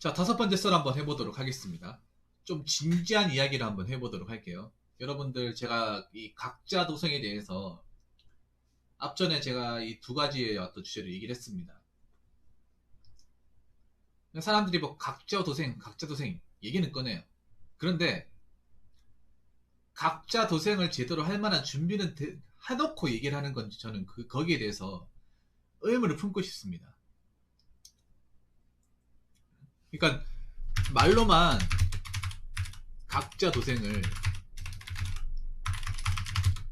자, 다섯 번째 썰 한번 해보도록 하겠습니다. 좀 진지한 이야기를 한번 해보도록 할게요. 여러분들, 제가 이 각자 도생에 대해서 앞전에 제가 이 두 가지의 어떤 주제로 얘기를 했습니다. 사람들이 뭐 각자 도생 얘기는 꺼내요. 그런데 각자 도생을 제대로 할 만한 준비는 해놓고 얘기를 하는 건지 저는 거기에 대해서 의문을 품고 싶습니다. 그러니까 말로만 각자 도생을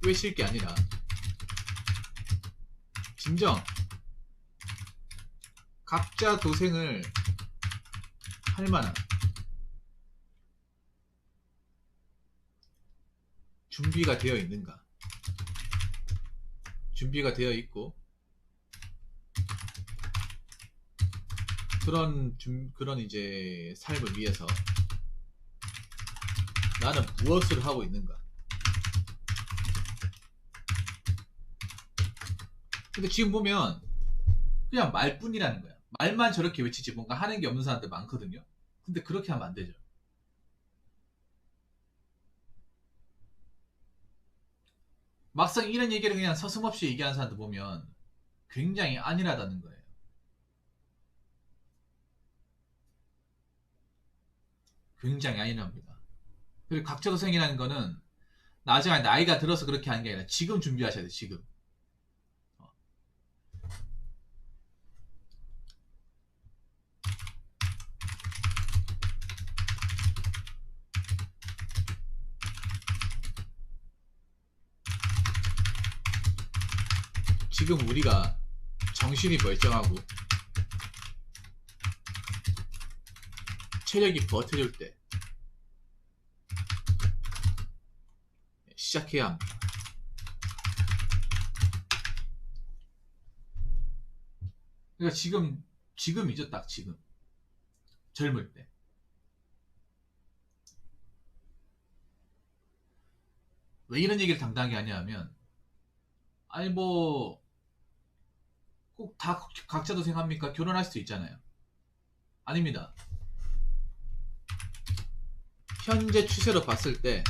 외칠 게 아니라 진정 각자 도생을 할 만한 준비가 되어 있는가? 준비가 되어 있고 그런 이제 삶을 위해서 나는 무엇을 하고 있는가? 근데 지금 보면 그냥 말뿐이라는 거야. 말만 저렇게 외치지 뭔가 하는 게 없는 사람들 많거든요. 근데 그렇게 하면 안 되죠. 막상 이런 얘기를 그냥 서슴없이 얘기하는 사람들 보면 굉장히 안일하다는 거예요. 굉장히 안일합니다. 그리고 각자도생이라는 거는 나중에 나이가 들어서 그렇게 하는 게 아니라 지금 준비하셔야 돼요. 지금. 지금 우리가 정신이 멀쩡하고 체력이 버텨줄 때 시작해야 합니다. 그러니까 지금이죠. 딱 지금 젊을 때. 왜 이런 얘기를 당당하게 하냐면 아니 뭐 꼭 다 각자 도생합니까? 결혼할 수도 있잖아요. 아닙니다. 현재 추세로 봤을 때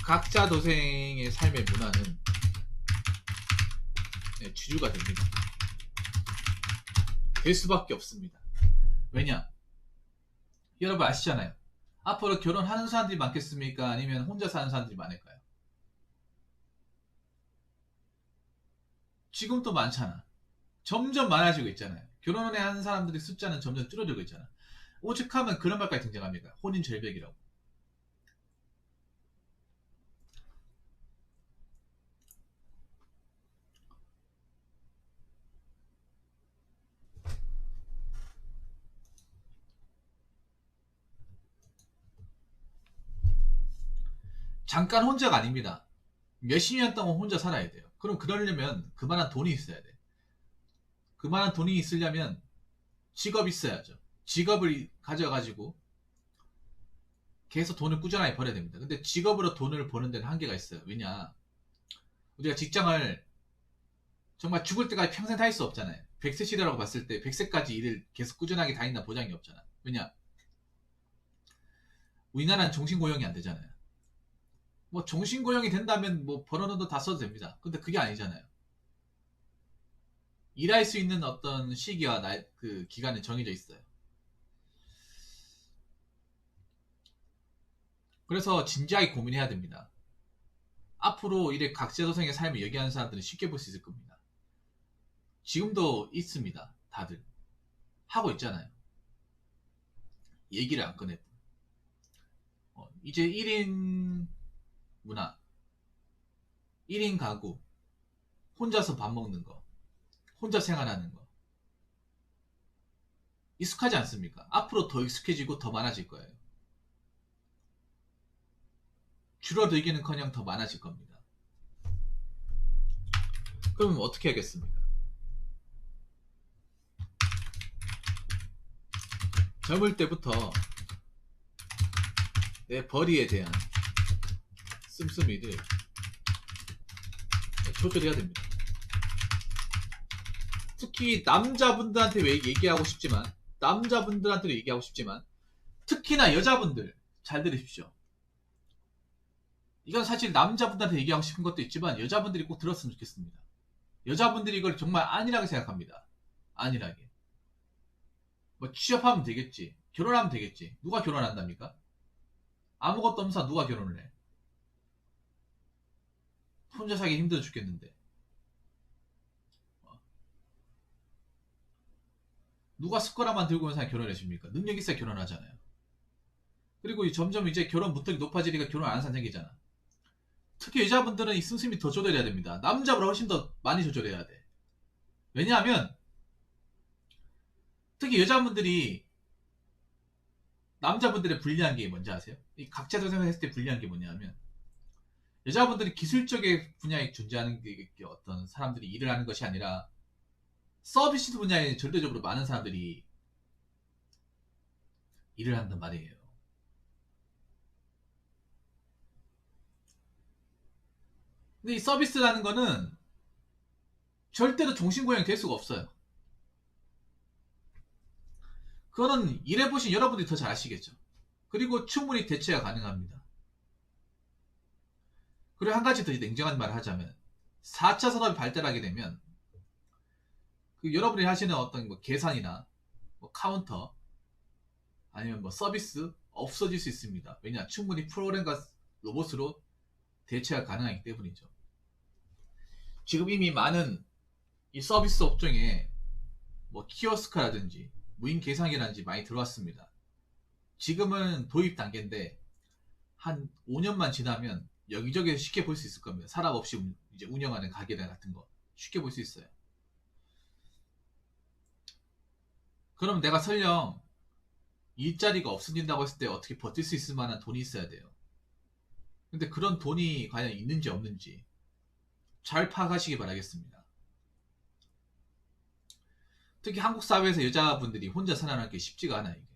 각자 도생의 삶의 문화는 주류가 됩니다. 될 수밖에 없습니다. 왜냐? 여러분 아시잖아요. 앞으로 결혼하는 사람들이 많겠습니까? 아니면 혼자 사는 사람들이 많을까요? 지금도 많잖아. 점점 많아지고 있잖아요. 결혼을 하는 사람들의 숫자는 점점 줄어들고 있잖아. 오죽하면 그런 말까지 등장합니까? 혼인 절벽이라고. 잠깐 혼자가 아닙니다. 몇십 년 동안 혼자 살아야 돼요. 그럼 그러려면 그만한 돈이 있어야 돼. 그만한 돈이 있으려면 직업이 있어야죠. 직업을 가져가지고 계속 돈을 꾸준하게 벌어야 됩니다. 근데 직업으로 돈을 버는 데는 한계가 있어요. 왜냐? 우리가 직장을 정말 죽을 때까지 평생 다닐 수 없잖아요. 100세 시대라고 봤을 때 100세까지 일을 계속 꾸준하게 다닌다 보장이 없잖아. 왜냐? 우리나라는 종신고용이 안 되잖아요. 뭐 종신고용이 된다면 뭐 버는 돈도 다 써도 됩니다. 근데 그게 아니잖아요. 일할 수 있는 어떤 시기와 그 기간은 정해져 있어요. 그래서 진지하게 고민해야 됩니다. 앞으로 이래 각자도생의 삶을 얘기하는 사람들은 쉽게 볼 수 있을 겁니다. 지금도 있습니다. 다들 하고 있잖아요. 얘기를 안 꺼내고 이제 1인 문화, 1인 가구, 혼자서 밥 먹는 거, 혼자 생활하는 거 익숙하지 않습니까? 앞으로 더 익숙해지고 더 많아질 거예요. 줄어들기는커녕 더 많아질 겁니다. 그럼 어떻게 하겠습니까? 젊을 때부터 내 벌이에 대한 씀씀이를 조절해야 됩니다. 특히 남자분들한테 왜 얘기하고 싶지만, 남자분들한테도 얘기하고 싶지만, 특히나 여자분들 잘 들으십시오. 이건 사실 남자분들한테 얘기하고 싶은 것도 있지만 여자분들이 꼭 들었으면 좋겠습니다. 여자분들이 이걸 정말 안일하게 생각합니다. 안일하게. 뭐 취업하면 되겠지, 결혼하면 되겠지. 누가 결혼한답니까? 아무것도 없는 누가 결혼을 해? 혼자 살기 힘들어 죽겠는데. 누가 숟가락만 들고 있는 사람이 결혼해 줍니까? 능력 있어야 결혼하잖아요. 그리고 점점 이제 결혼 문턱이 높아지니까 결혼 안 하는 사람 생기잖아. 특히 여자분들은 이 씀씀이 더 조절해야 됩니다. 남자보다 훨씬 더 많이 조절해야 돼. 왜냐하면 특히 여자분들이 남자분들의 불리한 게 뭔지 아세요? 이 각자적으로 생각했을 때 불리한 게 뭐냐면, 여자분들이 기술적인 분야에 존재하는 게 어떤 사람들이 일을 하는 것이 아니라 서비스 분야에 절대적으로 많은 사람들이 일을 한단 말이에요. 근데 이 서비스라는 거는 절대로 종신고용이 될 수가 없어요. 그거는 일해보신 여러분들이 더 잘 아시겠죠. 그리고 충분히 대체가 가능합니다. 그리고 한 가지 더 냉정한 말을 하자면, 4차 산업이 발달하게 되면 그 여러분이 하시는 어떤 뭐 계산이나 뭐 카운터 아니면 뭐 서비스 없어질 수 있습니다. 왜냐? 충분히 프로그램과 로봇으로 대체가 가능하기 때문이죠. 지금 이미 많은 이 서비스 업종에 뭐 키오스크라든지 무인 계산기라든지 많이 들어왔습니다. 지금은 도입 단계인데 한 5년만 지나면 여기저기서 쉽게 볼 수 있을 겁니다. 사람 없이 이제 운영하는 가게들 같은 거 쉽게 볼 수 있어요. 그럼 내가 설령 일자리가 없어진다고 했을 때 어떻게 버틸 수 있을 만한 돈이 있어야 돼요. 근데 그런 돈이 과연 있는지 없는지 잘 파악하시기 바라겠습니다. 특히 한국 사회에서 여자분들이 혼자 살아남는 게 쉽지가 않아요. 이게.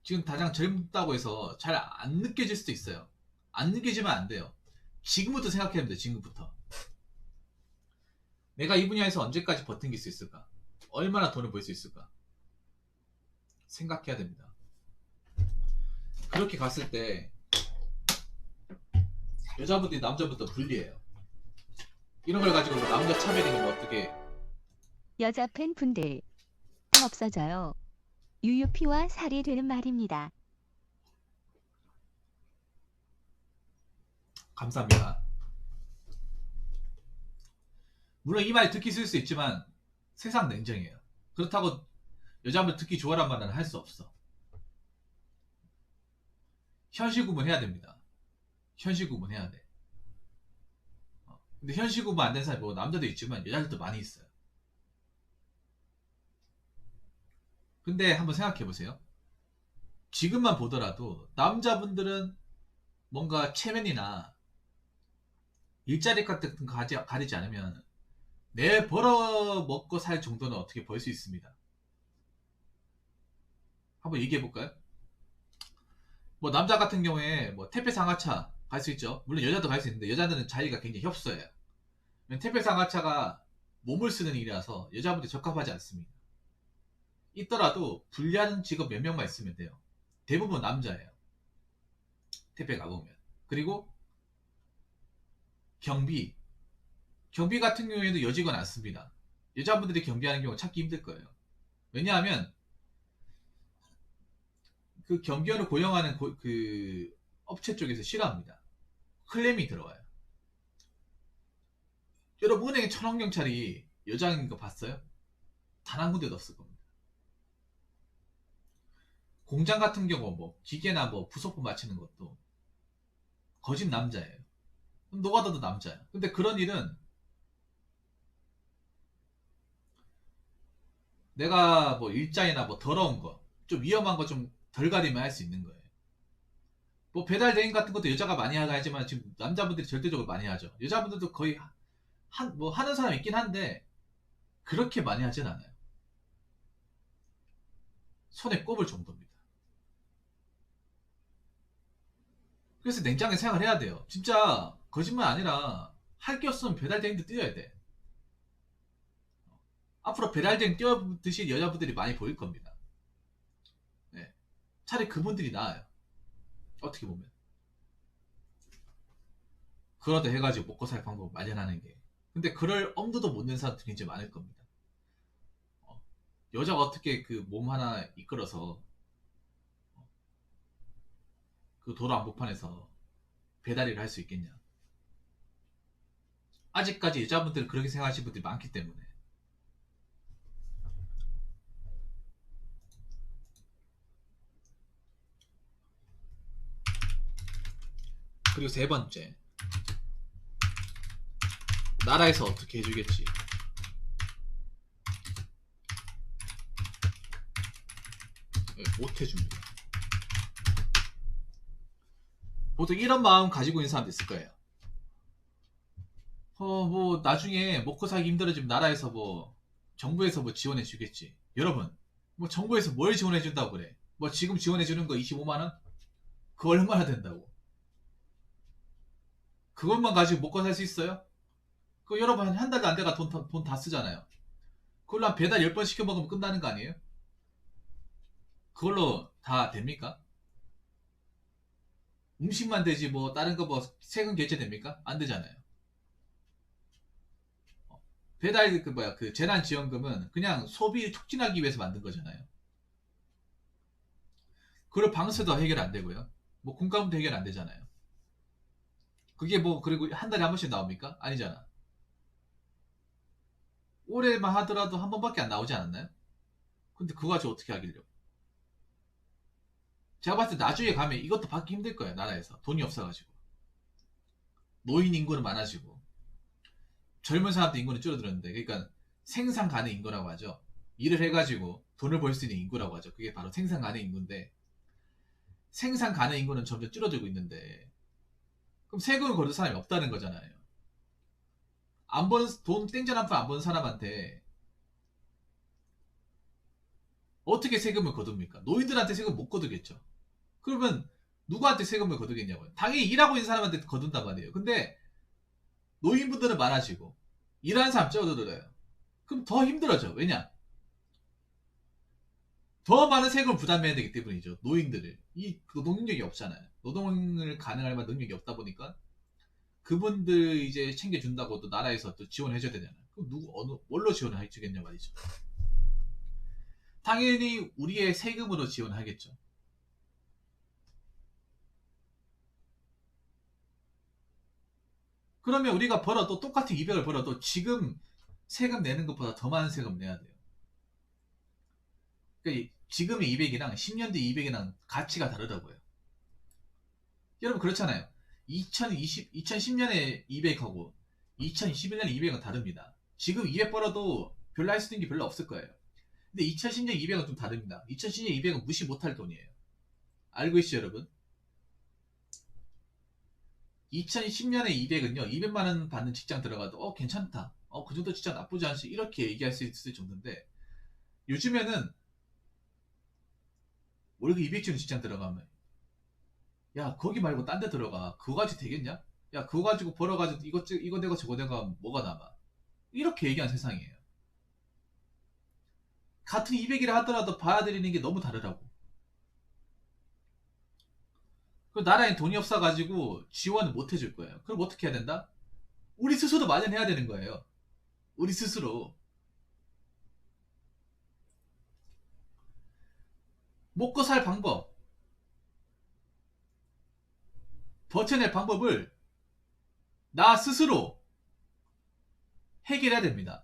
지금 가장 젊다고 해서 잘 안 느껴질 수도 있어요. 안 느껴지면 안 돼요. 지금부터 생각해야 됩니다. 지금부터. 내가 이 분야에서 언제까지 버틴 수 있을까? 얼마나 돈을 벌 수 있을까? 생각해야 됩니다. 그렇게 갔을 때 여자분들이 남자부터 불리해요. 이런 걸 가지고 남자 차별이면 어떻게? 여자 팬분들 없어져요. UUP와 살이 되는 말입니다. 감사합니다. 물론 이 말이 듣기 싫을 수 있지만 세상 냉정해요. 그렇다고 여자분들 듣기 좋아란 말은 할 수 없어. 현실 구분해야 됩니다. 현실 구분해야 돼. 근데 현실 구분 안 된 사람이 뭐 남자도 있지만 여자들도 많이 있어요. 근데 한번 생각해 보세요. 지금만 보더라도 남자분들은 뭔가 체면이나 일자리 같은 거 가리지 않으면 내 벌어 먹고 살 정도는 어떻게 벌 수 있습니다. 한번 얘기해 볼까요? 뭐 남자 같은 경우에 뭐 택배 상하차 갈 수 있죠. 물론 여자도 갈 수 있는데 여자들은 자리가 굉장히 협소해요. 택배 상하차가 몸을 쓰는 일이라서 여자분들이 적합하지 않습니다. 있더라도 분리하는 직업 몇 명만 있으면 돼요. 대부분 남자예요. 택배 가보면. 그리고 경비 같은 경우에도 여직원 안 씁니다. 여자분들이 경비하는 경우 찾기 힘들 거예요. 왜냐하면 그 경비원을 고용하는 그 업체 쪽에서 싫어합니다. 클레임이 들어와요. 여러분 은행에 천원경찰이 여자인 거 봤어요? 단 한 군데도 없을 겁니다. 공장 같은 경우 뭐 기계나 뭐 부속품 맞추는 것도 거진 남자예요. 노가다도 남자예요. 근데 그런 일은 내가 뭐 일자리나 뭐 더러운 거, 좀 위험한 거 좀 덜 가리면 할 수 있는 거예요. 뭐 배달 대행 같은 것도 여자가 많이 하지만 지금 남자분들이 절대적으로 많이 하죠. 여자분들도 거의 뭐 하는 사람 있긴 한데 그렇게 많이 하진 않아요. 손에 꼽을 정도입니다. 그래서 냉장하게 생각을 해야 돼요. 진짜 거짓말 아니라 할 게 없으면 배달 대행도 뛰어야 돼. 앞으로 배달된 뛰어드실 여자분들이 많이 보일 겁니다. 네. 차라리 그분들이 나아요. 어떻게 보면. 그러다 해가지고 먹고 살 방법 마련하는 게. 근데 그럴 엄두도 못 낸 사람들이 이제 많을 겁니다. 여자가 어떻게 그 몸 하나 이끌어서 그 도로 한복판에서 배달일을 할 수 있겠냐. 아직까지 여자분들은 그렇게 생각하시는 분들이 많기 때문에. 그리고 세 번째, 나라에서 어떻게 해주겠지. 네, 못 해줍니다. 보통 이런 마음 가지고 있는 사람도 있을 거예요. 뭐 나중에 먹고 살기 힘들어지면 나라에서 뭐 정부에서 뭐 지원해 주겠지. 여러분, 뭐 정부에서 뭘 지원해 준다고 그래? 뭐 지금 지원해 주는 거 25만 원? 그거 얼마나 된다고? 그것만 가지고 먹고 살 수 있어요? 그 여러분 한 달도 안 돼가 돈 다 쓰잖아요. 그걸로 한 배달 10번 시켜 먹으면 끝나는 거 아니에요? 그걸로 다 됩니까? 음식만 되지 뭐 다른 거 뭐 세금 결제 됩니까? 안 되잖아요. 배달 그 재난지원금은 그냥 소비 촉진하기 위해서 만든 거잖아요. 그걸 방세도 해결 안 되고요. 뭐 공과금도 해결 안 되잖아요. 그게 뭐 그리고 한 달에 한 번씩 나옵니까? 아니잖아. 올해만 하더라도 한 번밖에 안 나오지 않았나요? 근데 그거 가지고 어떻게 하길래? 제가 봤을 때 나중에 가면 이것도 받기 힘들 거예요. 나라에서 돈이 없어가지고 노인 인구는 많아지고 젊은 사람들 인구는 줄어들었는데, 그러니까 생산 가능 인구라고 하죠. 일을 해가지고 돈을 벌 수 있는 인구라고 하죠. 그게 바로 생산 가능 인구인데, 생산 가능 인구는 점점 줄어들고 있는데, 그럼 세금을 거둘 사람이 없다는 거잖아요. 안 버는 돈 땡전 한 푼 안 버는 사람한테 어떻게 세금을 거둡니까? 노인들한테 세금 못 거두겠죠. 그러면 누구한테 세금을 거두겠냐고요. 당연히 일하고 있는 사람한테 거둔단 말이에요. 근데 노인분들은 많아지고 일하는 사람 줄어들어요. 그럼 더 힘들어져. 왜냐? 더 많은 세금을 부담해야 되기 때문이죠. 노인들을. 이 노동 능력이 없잖아요. 노동을 가능할 만한 능력이 없다 보니까 그분들 이제 챙겨준다고 또 나라에서 또 지원해줘야 되잖아요. 그럼 뭘로 지원을 해주겠냐 말이죠. 당연히 우리의 세금으로 지원하겠죠. 그러면 우리가 벌어도 똑같은 200을 벌어도 지금 세금 내는 것보다 더 많은 세금 내야 돼요. 그러니까 지금의 200이랑 10년 뒤 200이랑 가치가 다르다고요. 여러분 그렇잖아요. 2010년에 200하고 2021년에 200은 다릅니다. 지금 200 벌어도 별로 할 수 있는 게 별로 없을 거예요. 근데 2010년 200은 좀 다릅니다. 2010년 200은 무시 못할 돈이에요. 알고 계시죠 여러분? 2010년에 200은요 200만 원 받는 직장 들어가도 괜찮다, 그 정도 직장 나쁘지 않지, 이렇게 얘기할 수 있을 정도인데, 요즘에는 월급 200 주는 직장 들어가면 야 거기 말고 딴 데 들어가, 그거 가지고 되겠냐? 야 그거 가지고 벌어가지고 이거 내가 저거 내가 뭐가 남아, 이렇게 얘기한 세상이에요. 같은 200이라 하더라도 받아들이는 게 너무 다르다고. 그 나라에 돈이 없어가지고 지원을 못 해줄 거예요. 그럼 어떻게 해야 된다? 우리 스스로 마련해야 되는 거예요. 우리 스스로. 먹고 살 방법, 버텨낼 방법을 나 스스로 해결해야 됩니다.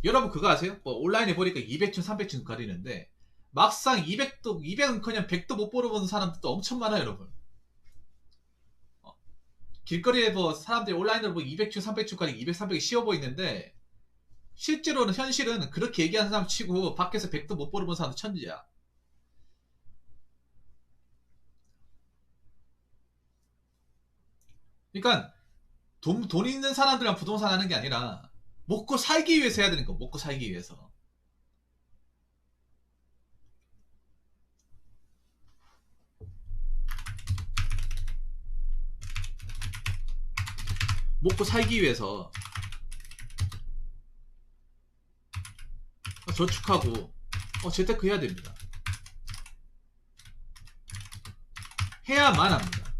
여러분 그거 아세요? 온라인에 보니까 200층 300층 가리는데 막상 200은 그냥 100도 못 벌어보는 사람들도 엄청 많아요 여러분. 길거리에 사람들이 온라인으로 200층 300층 가리고 200, 300이 쉬워 보이는데 실제로는 현실은 그렇게 얘기하는 사람 치고 밖에서 100도 못 벌어본 사람도 천지야. 그러니까 돈 있는 사람들만 부동산 하는 게 아니라 먹고 살기 위해서 해야 되는 거. 먹고 살기 위해서. 먹고 살기 위해서 저축하고 재테크 해야 됩니다. 해야만 합니다.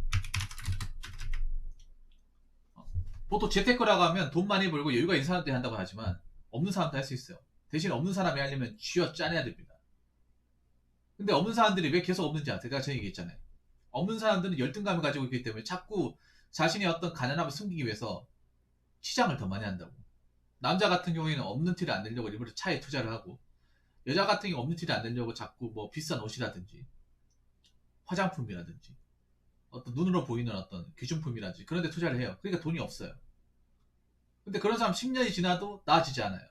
보통 재테크라고 하면 돈 많이 벌고 여유가 있는 사람들이 한다고 하지만 없는 사람도 할 수 있어요. 대신 없는 사람이 하려면 쥐어 짜내야 됩니다. 근데 없는 사람들이 왜 계속 없는지 아세요? 제가 전에 얘기했잖아요. 없는 사람들은 열등감을 가지고 있기 때문에 자꾸 자신의 어떤 가난함을 숨기기 위해서 시장을 더 많이 한다고. 남자 같은 경우에는 없는 티를 안 내려고 일부러 차에 투자를 하고, 여자 같은 경우 없는 티를 안 내려고 자꾸 뭐 비싼 옷이라든지 화장품이라든지 어떤 눈으로 보이는 어떤 귀중품이라든지 그런 데 투자를 해요. 그러니까 돈이 없어요. 근데 그런 사람 10년이 지나도 나아지지 않아요.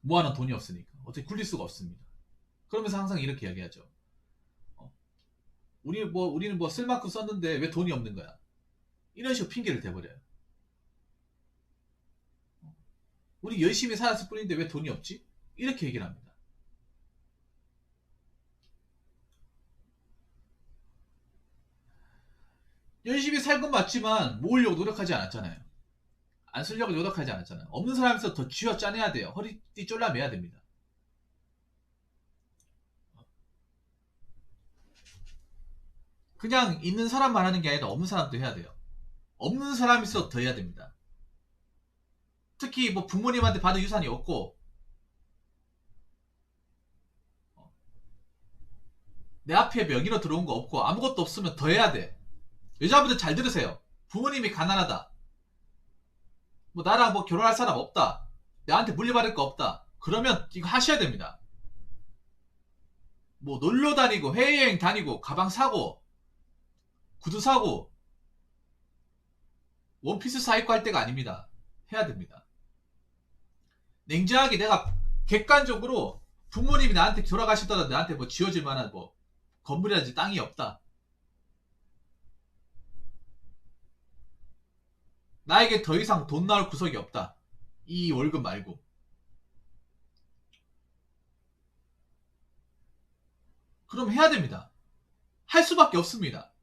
모아놓은 돈이 없으니까 어떻게 굴릴 수가 없습니다. 그러면서 항상 이렇게 이야기하죠. 우리는 뭐 쓸 만큼 썼는데 왜 돈이 없는 거야? 이런 식으로 핑계를 대버려요. 우리 열심히 살았을 뿐인데 왜 돈이 없지? 이렇게 얘기를 합니다. 열심히 살 건 맞지만 모으려고 노력하지 않았잖아요. 안 쓰려고 노력하지 않았잖아요. 없는 사람에서 더 쥐어 짜내야 돼요. 허리띠 쫄라매야 됩니다. 그냥 있는 사람만 하는 게 아니라 없는 사람도 해야 돼요. 없는 사람일수록 더 해야 됩니다. 특히 뭐 부모님한테 받은 유산이 없고 내 앞에 명의로 들어온 거 없고 아무것도 없으면 더 해야 돼. 여자분들 잘 들으세요. 부모님이 가난하다. 뭐 나랑 뭐 결혼할 사람 없다. 나한테 물려받을 거 없다. 그러면 이거 하셔야 됩니다. 뭐 놀러 다니고 해외여행 다니고 가방 사고 구두 사고 원피스 사입고 할 때가 아닙니다. 해야 됩니다. 냉정하게 내가 객관적으로 부모님이 나한테 돌아가시더라도 나한테 뭐 지어질 만한 뭐 건물이라든지 땅이 없다. 나에게 더 이상 돈 나올 구석이 없다. 이 월급 말고. 그럼 해야 됩니다. 할 수밖에 없습니다.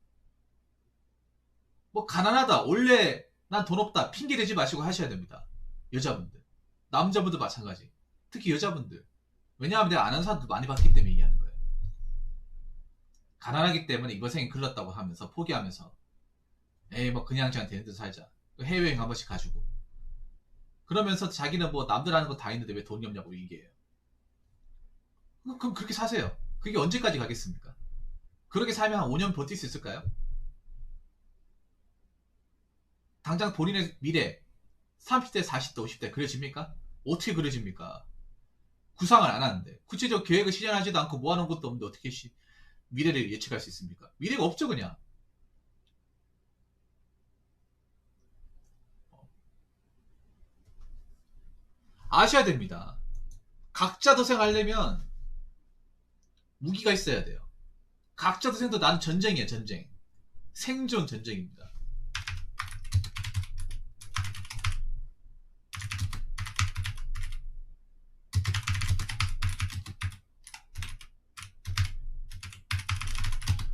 뭐 가난하다. 원래 난 돈 없다. 핑계 대지 마시고 하셔야 됩니다. 여자분들. 남자분도 마찬가지. 특히 여자분들. 왜냐하면 내가 아는 사람도 많이 봤기 때문에 얘기하는 거예요. 가난하기 때문에 이번 생에 글렀다고 하면서 포기하면서 에이 뭐 그냥 되는 듯 살자. 해외여행 한 번씩 가지고. 그러면서 자기는 뭐 남들 하는 거 다 있는데 왜 돈이 없냐고 얘기해요. 그럼 그렇게 사세요. 그게 언제까지 가겠습니까? 그렇게 살면 한 5년 버틸 수 있을까요? 당장 본인의 미래 30대, 40대, 50대 그려집니까? 어떻게 그려집니까? 구상을 안 하는데 구체적 계획을 실현하지도 않고 모아놓은 것도 없는데 어떻게 미래를 예측할 수 있습니까? 미래가 없죠 그냥. 아셔야 됩니다. 각자 도생하려면 무기가 있어야 돼요. 각자 도생도 난 전쟁이에요. 전쟁. 생존 전쟁입니다.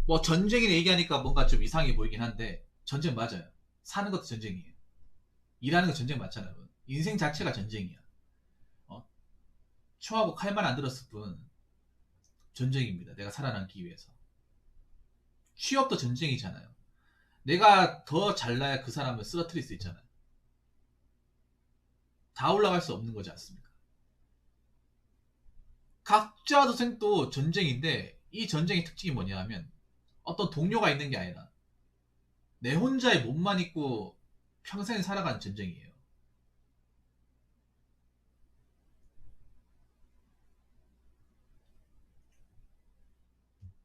뭐 전쟁이라 얘기하니까 뭔가 좀 이상해 보이긴 한데 전쟁 맞아요. 사는 것도 전쟁이에요. 일하는 거 전쟁 맞잖아요. 인생 자체가 전쟁이야. 총하고 칼만 안 들었을 뿐 전쟁입니다. 내가 살아남기 위해서. 취업도 전쟁이잖아요. 내가 더 잘나야 그 사람을 쓰러뜨릴 수 있잖아요. 다 올라갈 수 없는 거지 않습니까? 각자 도생도 전쟁인데 이 전쟁의 특징이 뭐냐 하면 어떤 동료가 있는 게 아니라 내 혼자의 몸만 있고 평생 살아가는 전쟁이에요.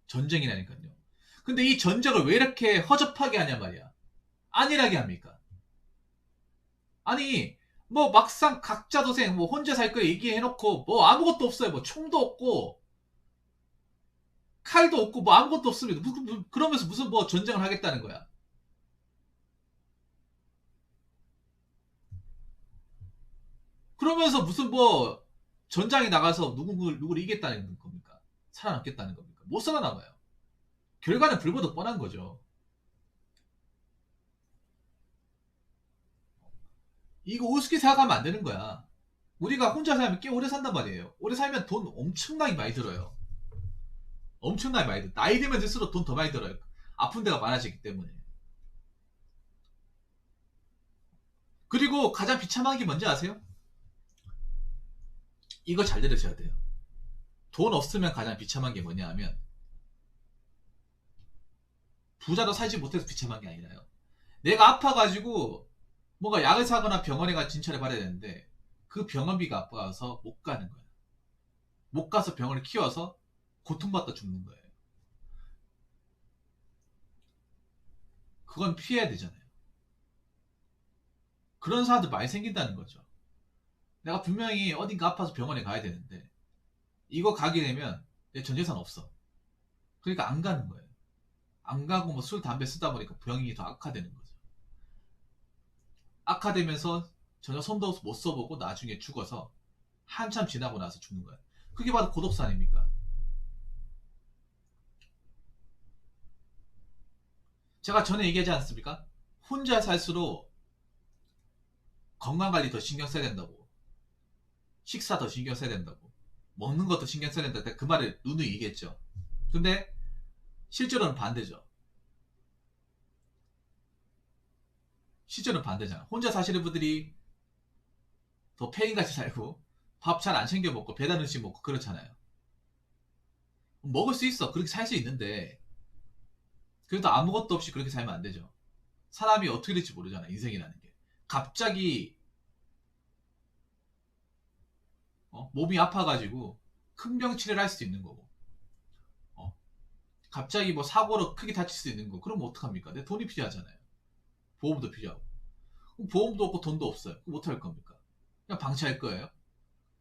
전쟁이라니까요. 근데 이 전쟁을 왜 이렇게 허접하게 하냐 말이야. 안일하게 합니까? 아니 뭐 막상 각자 도생 뭐 혼자 살 거 얘기해놓고 뭐 아무것도 없어요. 뭐 총도 없고 칼도 없고 뭐 아무것도 없습니다. 그러면서 무슨 뭐 전쟁을 하겠다는 거야. 그러면서 무슨 뭐 전장에 나가서 누구를 이겼다는 겁니까? 살아남겠다는 겁니까? 못 살아남아요. 결과는 불보듯 뻔한 거죠. 이거 우습게 생각하면 안 되는 거야. 우리가 혼자 살면 꽤 오래 산단 말이에요. 오래 살면 돈 엄청나게 많이 들어요. 엄청나게 많이 들어요. 나이 들면 들수록 돈 더 많이 들어요. 아픈 데가 많아지기 때문에. 그리고 가장 비참한 게 뭔지 아세요? 이거 잘 들으셔야 돼요. 돈 없으면 가장 비참한 게 뭐냐 하면 부자로 살지 못해서 비참한 게 아니라요. 내가 아파가지고 뭔가 약을 사거나 병원에 가 진찰을 받아야 되는데 그 병원비가 아파서 못 가는 거예요. 못 가서 병원을 키워서 고통받다 죽는 거예요. 그건 피해야 되잖아요. 그런 사람들 많이 생긴다는 거죠. 내가 분명히 어딘가 아파서 병원에 가야 되는데 이거 가게 되면 내 전 재산 없어. 그러니까 안 가는 거예요. 안 가고 뭐 술, 담배 쓰다 보니까 병이 더 악화되는 거죠. 악화되면서 전혀 손도 못 써보고 나중에 죽어서 한참 지나고 나서 죽는 거예요. 그게 바로 고독사 아닙니까? 제가 전에 얘기하지 않습니까? 혼자 살수록 건강관리 더 신경 써야 된다고. 식사 더 신경 써야 된다고. 먹는 것도 신경 써야 된다. 그 말을 누누이 얘기했죠. 근데 실제로는 반대죠. 실제로는 반대잖아. 혼자 사시는 분들이 더 페인같이 살고 밥 잘 안 챙겨 먹고 배달 음식 먹고 그렇잖아요. 먹을 수 있어. 그렇게 살 수 있는데 그래도 아무것도 없이 그렇게 살면 안 되죠. 사람이 어떻게 될지 모르잖아. 인생이라는 게. 갑자기 몸이 아파가지고 큰 병 치료를 할 수도 있는 거고 갑자기 뭐 사고로 크게 다칠 수도 있는 거. 그럼 어떡합니까? 내 돈이 필요하잖아요. 보험도 필요하고. 그럼 보험도 없고 돈도 없어요. 그럼 어떡할 겁니까? 그냥 방치할 거예요?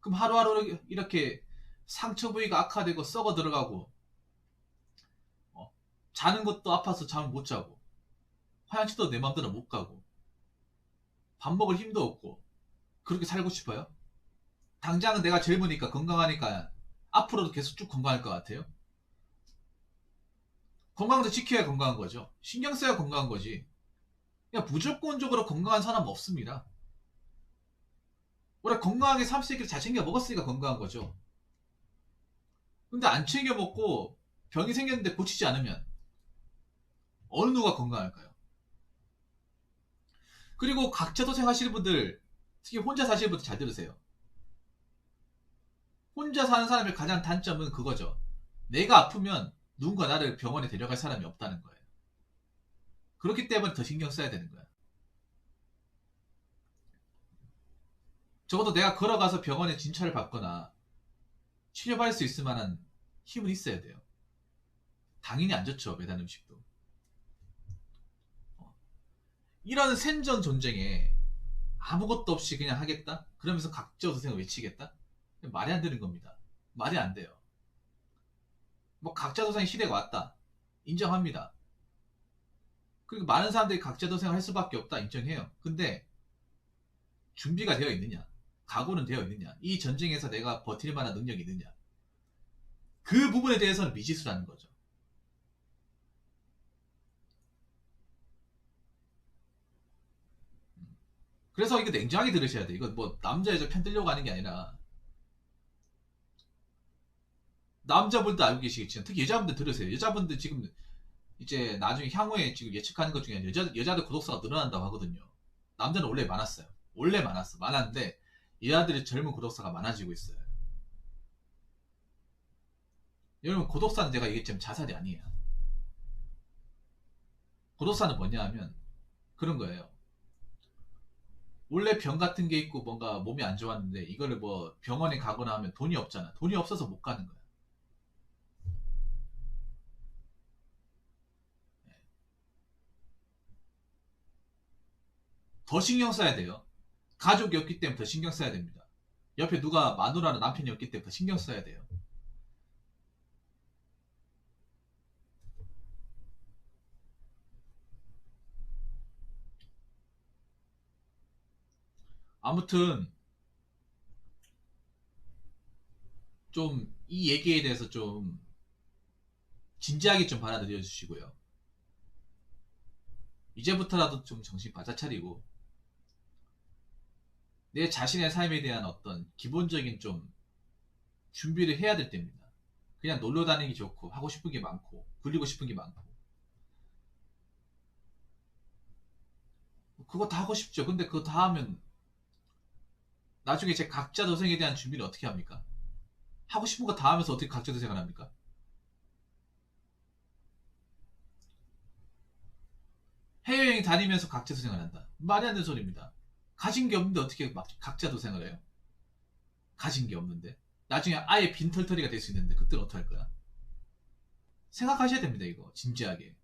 그럼 하루하루 이렇게 상처 부위가 악화되고 썩어 들어가고 어, 자는 것도 아파서 잠을 못 자고 화장실도 내 맘대로 못 가고 밥 먹을 힘도 없고 그렇게 살고 싶어요? 당장은 내가 젊으니까 건강하니까 앞으로도 계속 쭉 건강할 것 같아요? 건강도 지켜야 건강한 거죠. 신경 써야 건강한 거지. 그냥 무조건적으로 건강한 사람은 없습니다. 원래 건강하게 30세끼를 잘 챙겨 먹었으니까 건강한 거죠. 근데 안 챙겨 먹고 병이 생겼는데 고치지 않으면 어느 누가 건강할까요? 그리고 각자 도생하시는 분들, 특히 혼자 사시는 분들 잘 들으세요. 혼자 사는 사람의 가장 단점은 그거죠. 내가 아프면 누군가 나를 병원에 데려갈 사람이 없다는 거예요. 그렇기 때문에 더 신경 써야 되는 거야. 적어도 내가 걸어가서 병원에 진찰을 받거나 치료받을 수 있을 만한 힘은 있어야 돼요. 당연히 안 좋죠, 배달 음식도. 이런 생존 전쟁에 아무것도 없이 그냥 하겠다? 그러면서 각자도생을 외치겠다? 말이 안 되는 겁니다. 말이 안 돼요. 뭐 각자도생의 시대가 왔다. 인정합니다. 그리고 많은 사람들이 각자도생을 할 수밖에 없다. 인정해요. 근데 준비가 되어 있느냐? 각오는 되어 있느냐? 이 전쟁에서 내가 버틸 만한 능력이 있느냐? 그 부분에 대해서는 미지수라는 거죠. 그래서 이거 냉정하게 들으셔야 돼. 이거 뭐 남자 여자 편 들려고 하는 게 아니라 남자분도 알고 계시겠지만 특히 여자분들 들으세요. 여자분들 지금 이제 나중에 향후에 지금 예측하는 것 중에 여자들 구독자가 늘어난다고 하거든요. 남자는 원래 많았어요. 원래 많았어. 많았는데 여자들이 젊은 구독자가 많아지고 있어요. 여러분 구독자는 제가 얘기했지만 자살이 아니에요. 구독자는 뭐냐 하면 그런 거예요. 원래 병 같은 게 있고 뭔가 몸이 안 좋았는데 이거를 뭐 병원에 가거나 하면 돈이 없잖아. 돈이 없어서 못 가는 거야. 더 신경 써야 돼요. 가족이 없기 때문에 더 신경 써야 됩니다. 옆에 누가 마누라나 남편이 없기 때문에 더 신경 써야 돼요. 아무튼 좀 이 얘기에 대해서 좀 진지하게 좀 받아들여 주시고요. 이제부터라도 좀 정신 바짝 차리고 내 자신의 삶에 대한 어떤 기본적인 좀 준비를 해야 될 때입니다. 그냥 놀러 다니기 좋고 하고 싶은 게 많고 굴리고 싶은 게 많고 그거 다 하고 싶죠. 근데 그거 다 하면 나중에 제 각자 도생에 대한 준비를 어떻게 합니까? 하고 싶은 거 다 하면서 어떻게 각자 도생을 합니까? 해외여행 다니면서 각자 도생을 한다. 말이 안 되는 소리입니다. 가진 게 없는데 어떻게 막 각자 도생을 해요? 가진 게 없는데. 나중에 아예 빈털터리가 될 수 있는데 그때는 어떡할 거야? 생각하셔야 됩니다. 이거 진지하게.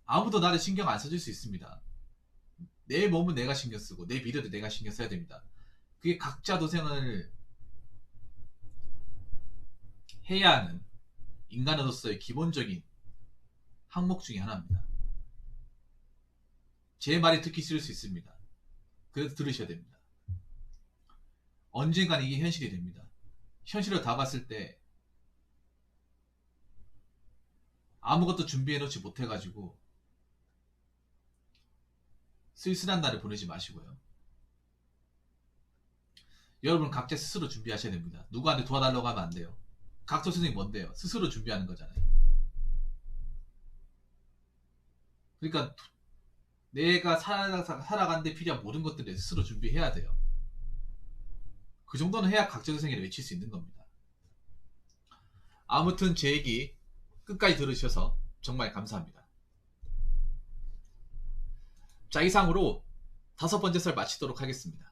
아무도 나를 신경 안 써줄 수 있습니다. 내 몸은 내가 신경 쓰고 내 미래도 내가 신경 써야 됩니다. 그게 각자 도생을 해야 하는 인간으로서의 기본적인 항목 중에 하나입니다. 제 말이 듣기 싫을 수 있습니다. 그래도 들으셔야 됩니다. 언젠간 이게 현실이 됩니다. 현실을 다 봤을 때 아무것도 준비해 놓지 못해가지고 쓸쓸한 날을 보내지 마시고요. 여러분 각자 스스로 준비하셔야 됩니다. 누구한테 도와달라고 하면 안 돼요. 각자 선생님 뭔데요? 스스로 준비하는 거잖아요. 그러니까 내가 살아가는데 필요한 모든 것들을 스스로 준비해야 돼요. 그 정도는 해야 각자도생애를 외칠 수 있는 겁니다. 아무튼 제 얘기 끝까지 들으셔서 정말 감사합니다. 자, 이상으로 5번째 썰 마치도록 하겠습니다.